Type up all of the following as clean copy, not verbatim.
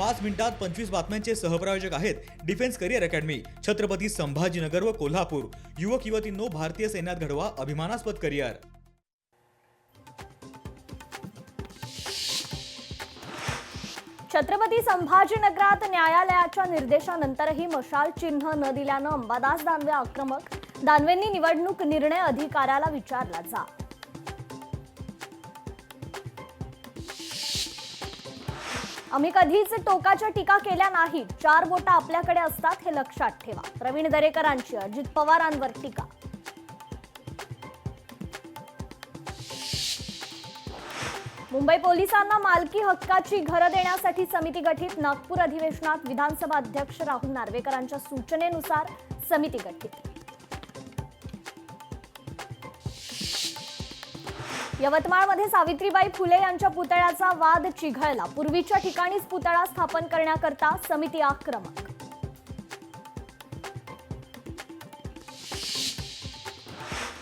5 मिनिटात 25 बातम्यांचे सहप्रायोजक आहेत defence career academy, Chhatrapati Sambhajinagar व कोल्हापूर। युवक युवतींनो, भारतीय सैन्यात घडवा अभिमानास्पद करिअर। छत्रपती संभाजीनगरात न्यायालयाच्या निर्देशानंतरही मशाल चिन्ह न दिल्यानं अंबादास दानवे आक्रमक। दानवेंनी निवडणूक निर्णय अधिकाऱ्याला विचारला जा। आम्ही कधीच टोकाच्या टीका केल्या नाहीत। 4 बोटं आपल्याकडे असतात हे लक्षात ठेवा। प्रवीण दरेकरांची अजित पवारांवर टीका। मुंबई पोलिसांना मालकी हक्काची घरं देण्यासाठी समिती गठीत। नागपूर अधिवेशनात विधानसभा अध्यक्ष राहुल नार्वेकरांच्या सूचनेनुसार समिती गठीत। यवतमाळमध्ये सावित्रीबाई फुले यांच्या पुतळ्याचा वाद चिघळला। पूर्वीच्या ठिकाणीच पुतळा स्थापन करण्याकरता समिती आक्रमक।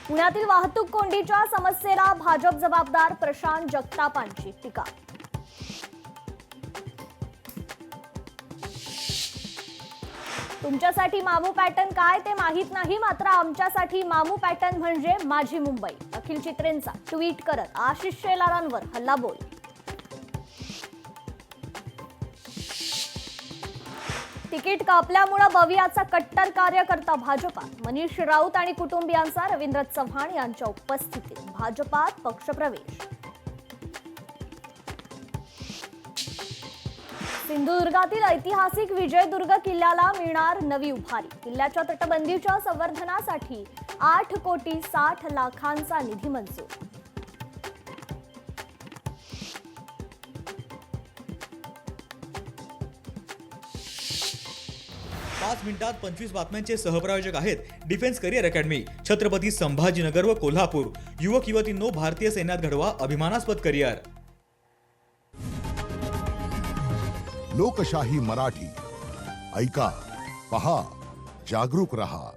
पुण्यातील वाहतूक कोंडीच्या समस्येला भाजप जबाबदार, प्रशांत जगतापांची टीका। तुमच्यासाठी मामू पॅटर्न काय ते माहीत नाही, मात्र आमच्यासाठी मामू पॅटर्न म्हणजे माझी मुंबई। अखिल चित्रेंचा ट्विट करत आशिष शेलारांवर हल्लाबोल। तिकीट कापल्यामुळे बवियाचा कट्टर कार्यकर्ता भाजपात। मनीष राऊत आणि कुटुंबियांचा रवींद्र चव्हाण यांच्या उपस्थितीत भाजपात पक्षप्रवेश। सिंधुदुर्गातील ऐतिहासिक विजयदुर्ग किल्ल्याला मिळणार नवी उभारी। किल्ल्याच्या तटबंदीच्या संवर्धनासाठी 8,60,00,000चा निधी मंजूर। 5 मिनिटात 25 बातम्यांचे सहप्रायोजक आहेत defence career academy, Chhatrapati Sambhajinagar व कोल्हापूर। युवक युवतींनो, भारतीय सैन्यात घडवा अभिमानास्पद करिअर। लोकशाही मराठी ऐका, पहा, जागरूक रहा।